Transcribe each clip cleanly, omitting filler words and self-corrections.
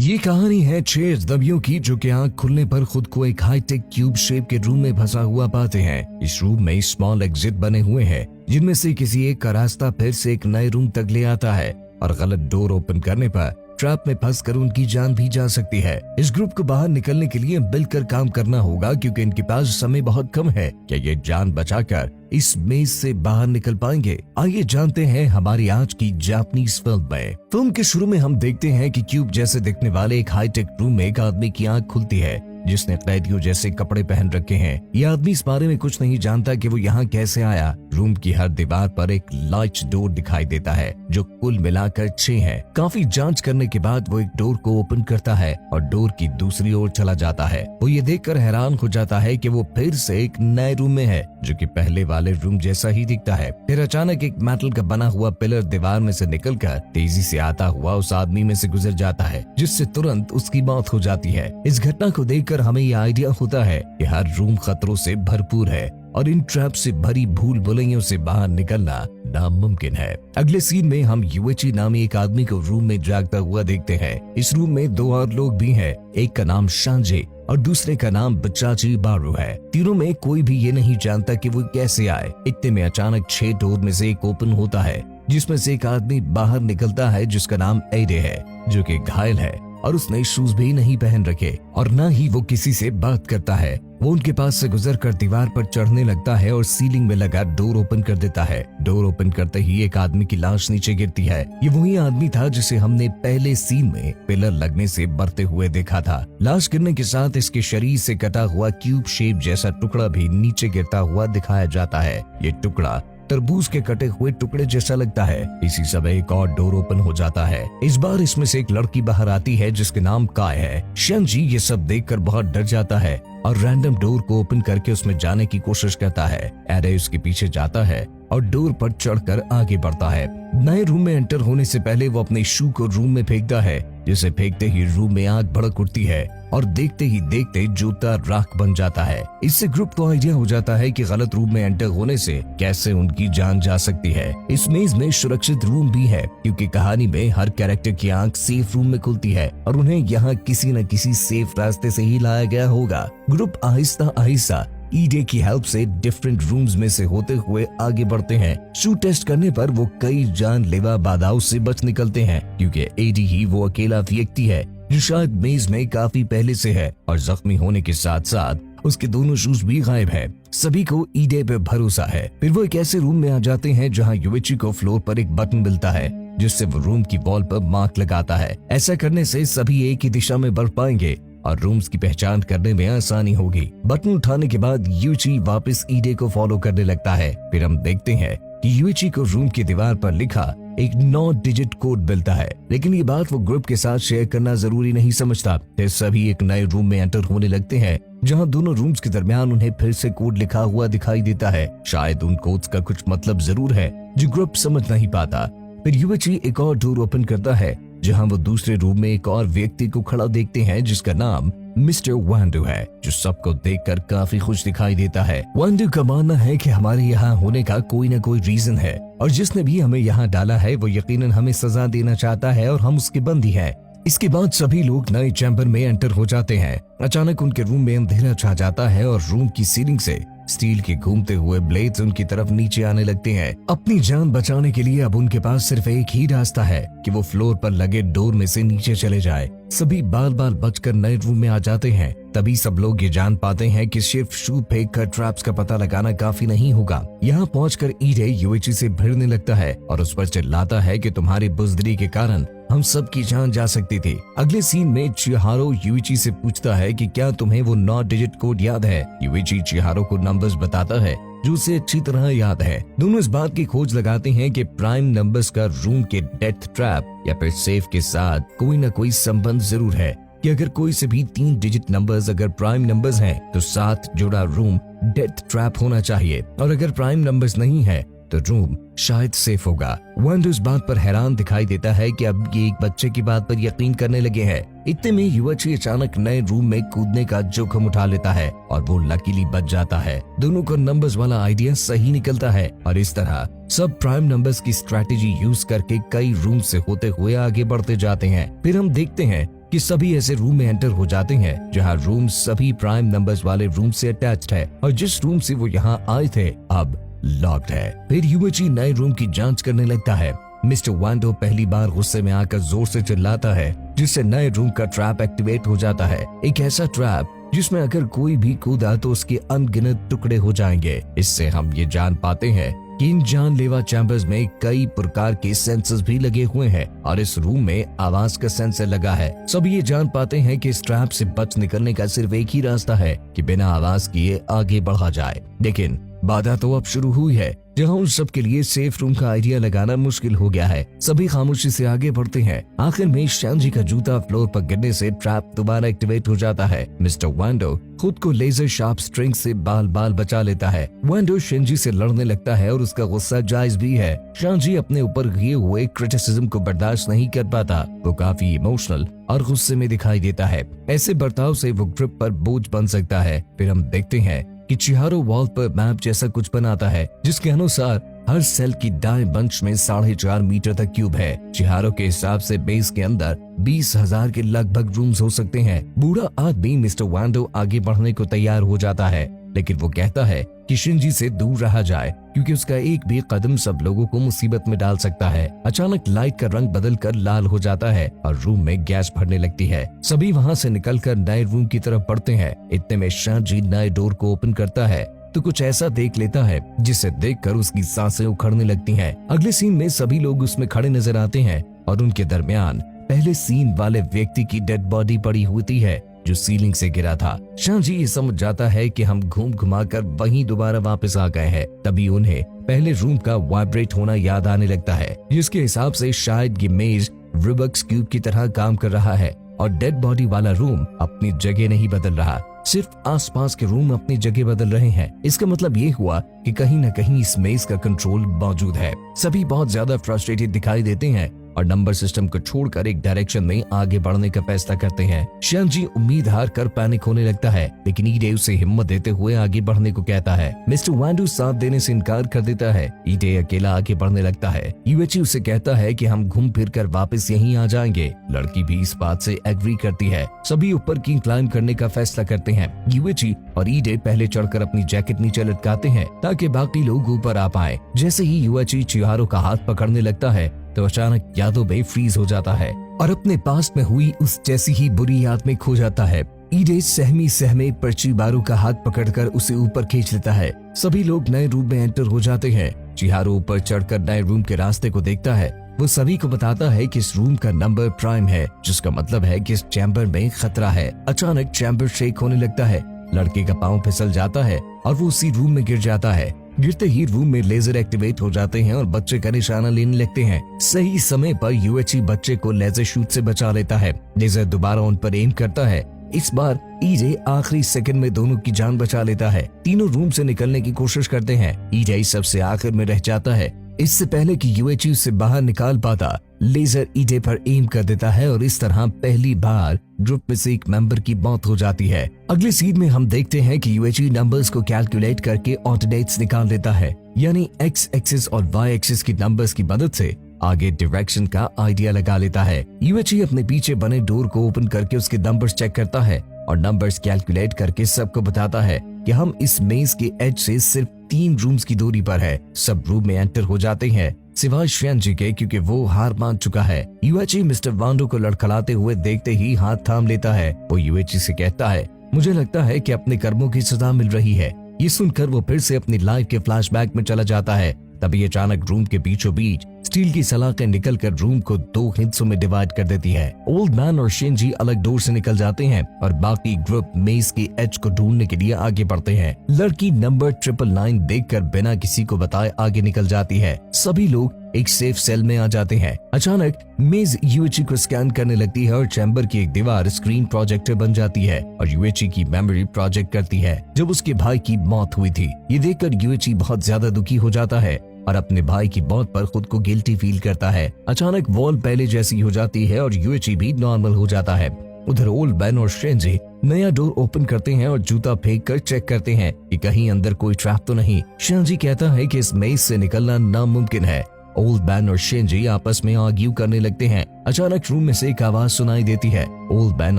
ये कहानी है 6 अजनबियों की जो कि आंख खुलने पर खुद को एक हाईटेक क्यूब शेप के रूम में फंसा हुआ पाते हैं। इस रूम में स्मॉल एग्जिट बने हुए हैं जिनमें से किसी एक का रास्ता फिर से एक नए रूम तक ले आता है और गलत डोर ओपन करने पर ट्रैप में फंसकर उनकी जान भी जा सकती है। इस ग्रुप को बाहर निकलने के लिए मिलकर काम करना होगा क्योंकि इनके पास समय बहुत कम है। क्या ये जान बचाकर इस मेज से बाहर निकल पाएंगे? आइए जानते हैं हमारी आज की जापानीज फिल्म में। फिल्म के शुरू में हम देखते हैं कि क्यूब जैसे दिखने वाले एक हाईटेक रूम में एक आदमी की आंख खुलती है जिसने कैदियों जैसे कपड़े पहन रखे हैं। यह आदमी इस बारे में कुछ नहीं जानता कि वो यहाँ कैसे आया। रूम की हर दीवार पर एक लार्ज डोर दिखाई देता है जो कुल मिलाकर 6 है। काफी जांच करने के बाद वो एक डोर को ओपन करता है और डोर की दूसरी ओर चला जाता है। वो ये देखकर हैरान हो जाता है कि वो फिर से एक नए रूम में है जो कि पहले वाले रूम जैसा ही दिखता है। फिर अचानक एक मेटल का बना हुआ पिलर दीवार में से निकलकर तेजी से आता हुआ उस आदमी में से गुजर जाता है जिससे तुरंत उसकी मौत हो जाती है। इस घटना को देखकर हमें यह आइडिया होता है कि हर रूम खतरों से भरपूर है और इन ट्रैप से भरी भूल भुलैयों से बाहर निकलना नामुमकिन है। अगले सीन में हम यूएची नामी एक आदमी को रूम में जागता हुआ देखते हैं। इस रूम में 2 और लोग भी हैं। एक का नाम शांजे और दूसरे का नाम बचाची बारू है। तीनों में कोई भी ये नहीं जानता कि वो कैसे आए। इतने में अचानक 6 डोर में से एक ओपन होता है जिसमें से एक आदमी बाहर निकलता है जिसका नाम एडे है जो कि घायल है और उसने शूज भी नहीं पहन रखे और न ही वो किसी से बात करता है। वो उनके पास से गुजरकर दीवार पर चढ़ने लगता है और सीलिंग में लगा डोर ओपन कर देता है। डोर ओपन करते ही एक आदमी की लाश नीचे गिरती है। ये वही आदमी था जिसे हमने पहले सीन में पिलर लगने से मरते हुए देखा था। लाश गिरने के साथ इसके शरीर से कटा हुआ क्यूब शेप जैसा टुकड़ा भी नीचे गिरता हुआ दिखाया जाता है। ये टुकड़ा तरबूज के कटे हुए टुकड़े जैसा लगता है। इसी समय एक और डोर ओपन हो जाता है। इस बार इसमें से एक लड़की बाहर आती है जिसके नाम काय है। शिनजी ये सब देखकर बहुत डर जाता है और रैंडम डोर को ओपन करके उसमें जाने की कोशिश करता है। एरे उसके पीछे जाता है और डोर पर चढ़कर आगे बढ़ता है। नए रूम में एंटर होने से पहले वो अपने शू को रूम में फेंकता है जिसे फेंकते ही रूम में आग भड़क उठती है और देखते ही देखते जूता राख बन जाता है। इससे ग्रुप को आइडिया हो जाता है कि गलत रूम में एंटर होने से कैसे उनकी जान जा सकती है। इस मेज में सुरक्षित रूम भी है क्योंकि कहानी में हर कैरेक्टर की आंख सेफ रूम में खुलती है और उन्हें यहाँ किसी न किसी सेफ रास्ते से ही लाया गया होगा। ग्रुप आहिस्ता आहिस्ता ईडे की हेल्प से डिफरेंट रूम्स में से होते हुए आगे बढ़ते हैं। शू टेस्ट करने पर वो कई जानलेवा बाधाओं से बच निकलते हैं क्योंकि एडी ही वो अकेला व्यक्ति है जो शायद मेज में काफी पहले से है और जख्मी होने के साथ साथ उसके दोनों शूज भी गायब है। सभी को ईडे पे भरोसा है। फिर वो एक ऐसे रूम में आ जाते हैं जहाँ यूएची को फ्लोर पर एक बटन मिलता है जिससे वो रूम की वॉल पर मार्क लगाता है। ऐसा करने से सभी एक ही दिशा में बढ़ पाएंगे और रूम्स की पहचान करने में आसानी होगी। बटन उठाने के बाद यूची वापस ईडे को फॉलो करने लगता है। फिर हम देखते हैं कि यूची को रूम की दीवार पर लिखा एक 9 डिजिट कोड मिलता है, लेकिन ये बात वो ग्रुप के साथ शेयर करना जरूरी नहीं समझता। फिर सभी एक नए रूम में एंटर होने लगते हैं जहां दोनों रूम्स के दरमियान उन्हें फिर से कोड लिखा हुआ दिखाई देता है। शायद उन कोड्स का कुछ मतलब जरूर है जो ग्रुप समझ नहीं पाता। फिर यूची एक और डोर ओपन करता है जहां वो दूसरे रूम में एक और व्यक्ति को खड़ा देखते हैं जिसका नाम मिस्टर वांडू है जो सबको देखकर काफी खुश दिखाई देता है। वांडू का मानना है कि हमारे यहाँ होने का कोई न कोई रीजन है और जिसने भी हमें यहाँ डाला है वो यकीनन हमें सजा देना चाहता है और हम उसके बंदी हैं। इसके बाद सभी लोग नए चैम्बर में एंटर हो जाते हैं। अचानक उनके रूम में अंधेरा छा जाता है और रूम की सीलिंग से स्टील के घूमते हुए ब्लेड्स उनकी तरफ नीचे आने लगते हैं। अपनी जान बचाने के लिए अब उनके पास सिर्फ एक ही रास्ता है कि वो फ्लोर पर लगे डोर में से नीचे चले जाए। सभी बाल बाल बचकर नए रूम में आ जाते हैं। तभी सब लोग ये जान पाते हैं कि सिर्फ शू फेंक कर ट्रैप्स का पता लगाना काफी नहीं होगा। यहाँ पहुंचकर ईडे यूएची से भिड़ने लगता है और उस पर चिल्लाता है कि तुम्हारी बुजदिली के कारण हम सब की जान जा सकती थी। अगले सीन में चिहारो यूइची से पूछता है कि क्या तुम्हें वो 9 डिजिट कोड याद है। यूइची चिहारो को नंबर्स बताता है जो उसे अच्छी तरह याद है। दोनों इस बात की खोज लगाते हैं कि प्राइम नंबर्स का रूम के डेथ ट्रैप या फिर सेफ के साथ कोई न कोई संबंध जरूर है कि अगर कोई से भी 3 डिजिट नंबर्स अगर प्राइम नंबर्स हैं तो साथ जुड़ा रूम डेथ ट्रैप होना चाहिए और अगर प्राइम नंबर्स नहीं है तो रूम शायद सेफ होगा। वांडू इस बात पर हैरान दिखाई देता है कि अब ये एक बच्चे की बात पर यकीन करने लगे हैं। इतने में यूएची अचानक नए रूम में कूदने का जोखिम उठा लेता है और वो लकीली बच जाता है। दोनों को नंबर्स वाला आइडिया सही निकलता है और इस तरह सब प्राइम नंबर्स की स्ट्रैटेजी यूज करके कई रूम से होते हुए आगे बढ़ते जाते हैं। फिर हम देखते हैं कि सभी ऐसे रूम में एंटर हो जाते हैं जहां रूम सभी प्राइम नंबर्स वाले रूम से अटैच्ड है और जिस रूम से वो यहाँ आए थे अब लॉक्ड है। फिर यूएची नए रूम की जांच करने लगता है। मिस्टर वांडो पहली बार गुस्से में आकर जोर से चिल्लाता है जिससे नए रूम का ट्रैप एक्टिवेट हो जाता है। एक ऐसा ट्रैप जिसमें अगर कोई भी कूदा तो उसके अनगिनत टुकड़े हो जाएंगे। इससे हम ये जान पाते हैं कि इन जानलेवा चैम्बर्स में कई प्रकार के सेंसर्स भी लगे हुए हैं और इस रूम में आवाज का सेंसर लगा है। सब ये जान पाते हैं कि इस ट्रैप से बच निकलने का सिर्फ एक ही रास्ता है कि बिना आवाज किए आगे बढ़ा जाए। लेकिन बाधा तो अब शुरू हुई है जहां उन सब के लिए सेफ रूम का आइडिया लगाना मुश्किल हो गया है। सभी खामोशी से आगे बढ़ते हैं। आखिर में शांजी का जूता फ्लोर पर गिरने से ट्रैप दोबारा एक्टिवेट हो जाता है। मिस्टर वांडो खुद को लेजर शार्प स्ट्रिंग से बाल बाल बचा लेता है। वांडो शिंजी से लड़ने लगता है और उसका गुस्सा जायज भी है। शांजी अपने ऊपर किए हुए क्रिटिसिज्म को बर्दाश्त नहीं कर पाता। वो काफी इमोशनल और गुस्से में दिखाई देता है। ऐसे बर्ताव से वो ग्रिप पर बोझ बन सकता है। फिर हम देखते हैं कि चिहारो वॉल पर मैप जैसा कुछ बनाता है जिसके अनुसार हर सेल की दाएं बंच में 4.5 मीटर तक क्यूब है। चिहारो के हिसाब से बेस के अंदर 20,000 के लगभग रूम्स हो सकते हैं। बूढ़ा आदमी मिस्टर वांडो आगे बढ़ने को तैयार हो जाता है लेकिन वो कहता है कि शिंजी से दूर रहा जाए क्योंकि उसका एक भी कदम सब लोगों को मुसीबत में डाल सकता है। अचानक लाइट का रंग बदलकर लाल हो जाता है और रूम में गैस भरने लगती है। सभी वहां से निकलकर नए रूम की तरफ बढ़ते हैं। इतने में शांजी नए डोर को ओपन करता है तो कुछ ऐसा देख लेता है जिसे देखकर उसकी सांसें उखड़ने लगती हैं। अगले सीन में सभी लोग उसमें खड़े नजर आते हैं और उनके दरमियान पहले सीन वाले व्यक्ति की डेड बॉडी पड़ी होती है जो सीलिंग से गिरा था। शांजी ये समझ जाता है कि हम घूम घुमा कर वहीं दोबारा वापस आ गए हैं। तभी उन्हें पहले रूम का वाइब्रेट होना याद आने लगता है जिसके हिसाब से शायद ये मेज रूबिक्स क्यूब की तरह काम कर रहा है और डेड बॉडी वाला रूम अपनी जगह नहीं बदल रहा, सिर्फ आसपास के रूम अपनी जगह बदल रहे हैं। इसका मतलब ये हुआ कि कहीं न कहीं इस मेज का कंट्रोल मौजूद है। सभी बहुत ज्यादा फ्रस्ट्रेटेड दिखाई देते हैं और नंबर सिस्टम को छोड़कर एक डायरेक्शन में आगे बढ़ने का फैसला करते हैं। शांजी उम्मीद हार कर पैनिक होने लगता है लेकिन ईडे उसे हिम्मत देते हुए आगे बढ़ने को कहता है। मिस्टर वांडो साथ देने से इनकार कर देता है। ईडे अकेला आगे बढ़ने लगता है। यूएची उसे कहता है कि हम घूम फिर कर वापस यहीं आ जाएंगे। लड़की भी इस बात से एग्री करती है। सभी ऊपर की क्लाइंब करने का फैसला करते हैं। यूएची और ईडे पहले चढ़कर अपनी जैकेट नीचे लटकाते हैं ताकि बाकी लोग ऊपर आ पाए। जैसे ही यूएची चिहारो का हाथ पकड़ने लगता है तो अचानक यादों में फ्रीज हो जाता है और अपने पास में हुई उस जैसी ही बुरी याद में खो जाता है। ईडे सहमी सहमे पर्चीबारू का हाथ पकड़कर उसे ऊपर खींच लेता है। सभी लोग नए रूम में एंटर हो जाते हैं। चिहारो ऊपर चढ़कर नए रूम के रास्ते को देखता है। वो सभी को बताता है कि इस रूम का नंबर प्राइम है जिसका मतलब है कि इस चैम्बर में खतरा है। अचानक चैम्बर शेक होने लगता है। लड़के का पाँव फिसल जाता है और वो उसी रूम में गिर जाता है। गिरते ही रूम में लेजर एक्टिवेट हो जाते हैं और बच्चे का निशाना लेने लगते हैं। सही समय पर यूएची बच्चे को लेजर शूट से बचा लेता है। लेजर दोबारा उन पर एम करता है। इस बार ईजे आखिरी सेकंड में दोनों की जान बचा लेता है। तीनों रूम से निकलने की कोशिश करते हैं। ईजे सबसे आखिर में रह जाता है। इससे पहले कि यूएची उसे बाहर निकाल पाता, लेजर ईडे पर एम कर देता है और इस तरह पहली बार ग्रुप में से एक मेंबर की मौत हो जाती है। अगले सीन में हम देखते हैं कि यूएची नंबर्स को कैलकुलेट करके ऑर्डिनेट्स निकाल लेता है, यानी एक्स एक्सिस और वाई एक्सिस की नंबर्स की मदद से आगे डायरेक्शन का आइडिया लगा लेता है। यूएची अपने पीछे बने डोर को ओपन करके उसके नंबर्स चेक करता है और नंबर्स कैलकुलेट करके सबको बताता है कि हम इस मेज के एज से सिर्फ 3 रूम्स की दूरी पर है। सब रूम में एंटर हो जाते हैं सिवाय श्रेयांजी के, क्योंकि वो हार मान चुका है। यूएची मिस्टर वांडो को लड़खड़ाते हुए देखते ही हाथ थाम लेता है। वो यूएची से कहता है, मुझे लगता है कि अपने कर्मों की सजा मिल रही है। ये सुनकर वो फिर से अपनी लाइफ के फ्लैशबैक में चला जाता है। तभी अचानक रूम के बीचों बीच स्टील की सलाखें निकलकर रूम को 2 हिस्सों में डिवाइड कर देती है। ओल्ड मैन और शिंजी अलग डोर से निकल जाते हैं और बाकी ग्रुप मेज के एज को ढूंढने के लिए आगे बढ़ते हैं। लड़की नंबर 999 देखकर बिना किसी को बताए आगे निकल जाती है। सभी लोग एक सेफ सेल में आ जाते हैं। अचानक मेज यूएची को स्कैन करने लगती है और चैम्बर की एक दीवार स्क्रीन प्रोजेक्टर बन जाती है और यूएची की मेमोरी प्रोजेक्ट करती है जब उसके भाई की मौत हुई थी। ये देखकर यूएची बहुत ज्यादा दुखी हो जाता है और अपने भाई की मौत पर खुद को गिल्टी फील करता है। अचानक वॉल पहले जैसी हो जाती है और यूएची भी नॉर्मल हो जाता है। उधर ओल्ड मैन और शिंजी नया डोर ओपन करते हैं और जूता फेंक कर चेक करते हैं कि कहीं अंदर कोई ट्रैप तो नहीं। शिंजी कहता है कि इस मेज से निकलना नामुमकिन है ओल्ड मैन और शिंजी आपस में आर्ग्यू करने लगते हैं। अचानक रूम में से एक आवाज सुनाई देती है। ओल्ड मैन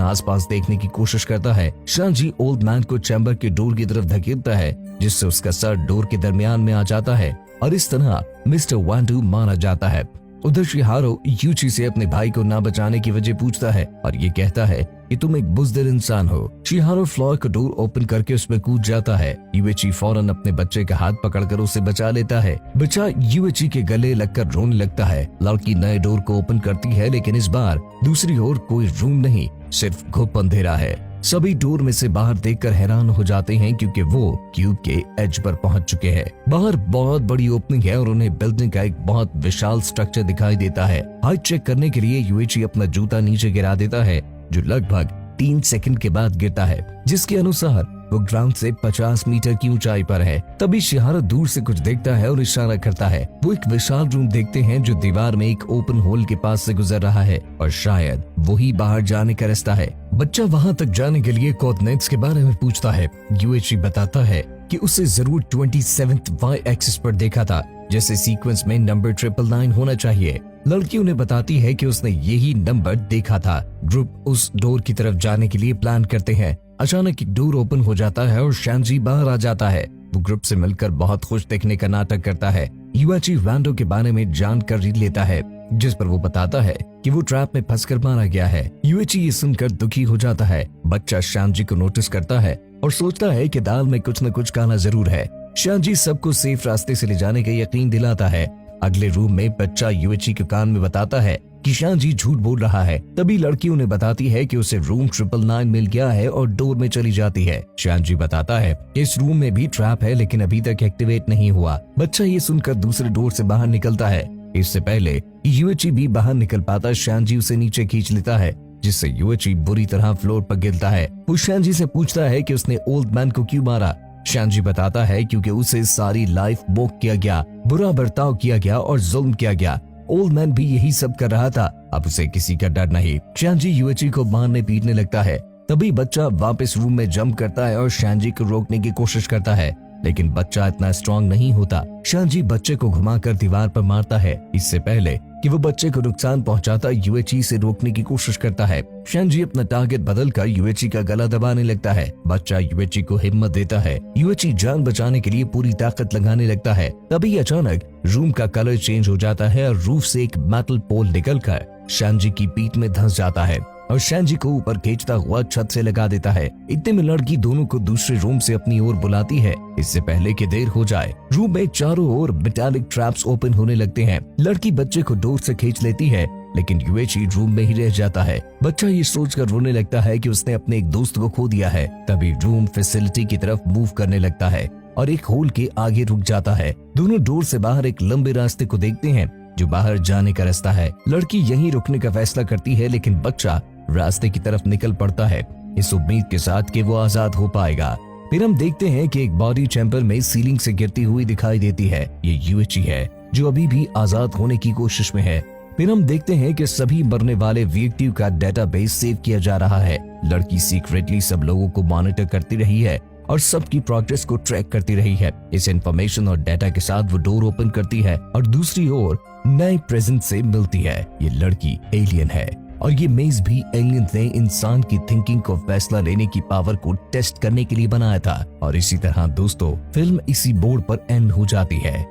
आसपास देखने की कोशिश करता है। शिंजी ओल्ड मैन को चैम्बर के डोर की तरफ धकेलता है, जिससे उसका सर डोर के दरमियान में आ जाता है और इस तरह मिस्टर वांडू मारा जाता है। उधर शिहारो यूची से अपने भाई को ना बचाने की वजह पूछता है और ये कहता है कि तुम एक बुज़दिल इंसान हो। शिहारो फ्लोर का डोर ओपन करके उसमें कूद जाता है। यूएची फौरन अपने बच्चे का हाथ पकड़कर उसे बचा लेता है। बच्चा यूएची के गले लगकर रोने लगता है। लड़की नए डोर को ओपन करती है, लेकिन इस बार दूसरी ओर कोई रूम नहीं, सिर्फ घुप अंधेरा है। सभी डोर में से बाहर देखकर हैरान हो जाते हैं, क्योंकि वो क्यूब के एज पर पहुंच चुके हैं। बाहर बहुत बड़ी ओपनिंग है और उन्हें बिल्डिंग का एक बहुत विशाल स्ट्रक्चर दिखाई देता है। हाइट चेक करने के लिए यूएची अपना जूता नीचे गिरा देता है, जो लगभग 3 सेकंड के बाद गिरता है, जिसके अनुसार वो ग्राउंड से 50 मीटर की ऊंचाई पर है। तभी शिहारो दूर से कुछ देखता है और इशारा करता है। वो एक विशाल रूम देखते हैं जो दीवार में एक ओपन होल के पास से गुजर रहा है और शायद वही बाहर जाने का रास्ता है। बच्चा वहां तक जाने के लिए कोऑर्डिनेट्स के बारे में पूछता है। यूएची बताता है कि उसे जरूर 27th वाई एक्सिस पर देखा था, जैसे सीक्वेंस में नंबर 999 होना चाहिए। लड़की उन्हें बताती है कि उसने यही नंबर देखा था। ग्रुप उस डोर की तरफ जाने के लिए प्लान करते हैं। अचानक एक डोर ओपन हो जाता है और शिंजी बाहर आ जाता है। वो ग्रुप से मिलकर बहुत खुश दिखने का नाटक करता है। यूएची वांडो के बारे में जानकारी लेता है, जिस पर वो बताता है कि वो ट्रैप में फंसकर मारा गया है। यूएची ये सुनकर दुखी हो जाता है। बच्चा शिंजी को नोटिस करता है और सोचता है कि दाल में कुछ न कुछ काला जरूर है। शिंजी सबको सेफ रास्ते से ले जाने का यकीन दिलाता है। अगले रूम में बच्चा यूएची के कान में बताता है कि शिंजी झूठ बोल रहा है। तभी लड़की उन्हें बताती है कि उसे रूम 999 मिल गया है और डोर में चली जाती है। शिंजी बताता है कि इस रूम में भी ट्रैप है, लेकिन अभी तक एक्टिवेट नहीं हुआ। बच्चा ये सुनकर दूसरे डोर से बाहर निकलता है। इससे पहले यूएची भी बाहर निकल पाता, शिंजी उसे नीचे खींच लेता है, जिससे यूएची बुरी तरह फ्लोर पर गिरता है। वो शिंजी से पूछता है कि उसने ओल्ड मैन को क्यों मारा। शिंजी बताता है क्योंकि उसे सारी लाइफ मोक किया गया, बुरा बर्ताव किया गया और जुल्म किया गया। ओल्ड मैन भी यही सब कर रहा था, अब उसे किसी का डर नहीं। शिंजी यूएची को मारने पीटने लगता है। तभी बच्चा वापस रूम में जंप करता है और शिंजी को रोकने की कोशिश करता है, लेकिन बच्चा इतना स्ट्रांग नहीं होता। शिंजी बच्चे को घुमाकर दीवार पर मारता है। इससे पहले कि वो बच्चे को नुकसान पहुंचाता, यूएची से रोकने की कोशिश करता है। शिंजी अपना टारगेट बदलकर यूएची का गला दबाने लगता है। बच्चा यूएची को हिम्मत देता है। यूएची जान बचाने के लिए पूरी ताकत लगाने लगता है। तभी अचानक रूम का कलर चेंज हो जाता है और रूफ से एक मेटल पोल निकलकर शिंजी की पीठ में धंस जाता है और शिंजी को ऊपर खींचता हुआ छत से लगा देता है। इतने में लड़की दोनों को दूसरे रूम से अपनी ओर बुलाती है, इससे पहले कि देर हो जाए। रूम में चारों ओर मेटालिक ट्रैप्स ओपन होने लगते हैं। लड़की बच्चे को डोर से खींच लेती है, लेकिन यूएची रूम में ही रह जाता है। बच्चा ये सोचकर रोने लगता है कि उसने अपने एक दोस्त को खो दिया है। तभी रूम फैसिलिटी की तरफ मूव करने लगता है और एक होल के आगे रुक जाता है। दोनों डोर से बाहर एक लंबे रास्ते को देखते हैं, जो बाहर जाने का रास्ता है। लड़की यहीं रुकने का फैसला करती है, लेकिन बच्चा रास्ते की तरफ निकल पड़ता है, इस उम्मीद के साथ कि वो आजाद हो पाएगा। फिर हम देखते हैं कि एक बॉडी चैम्बर में सीलिंग से गिरती हुई दिखाई देती है। ये यूएची है, जो अभी भी आजाद होने की कोशिश में है। फिर हम देखते हैं कि सभी मरने वाले व्यक्तियों का डेटाबेस सेव किया जा रहा है। लड़की सीक्रेटली सब लोगों को मॉनिटर करती रही है और सबकी प्रोग्रेस को ट्रैक करती रही है। इस इंफॉर्मेशन और डाटा के साथ वो डोर ओपन करती है और दूसरी ओर नए प्रेजेंट से मिलती है। ये लड़की एलियन है और ये मेज भी एलियन ने इंसान की थिंकिंग को फैसला लेने की पावर को टेस्ट करने के लिए बनाया था। और इसी तरह दोस्तों, फिल्म इसी बोर्ड पर एंड हो जाती है।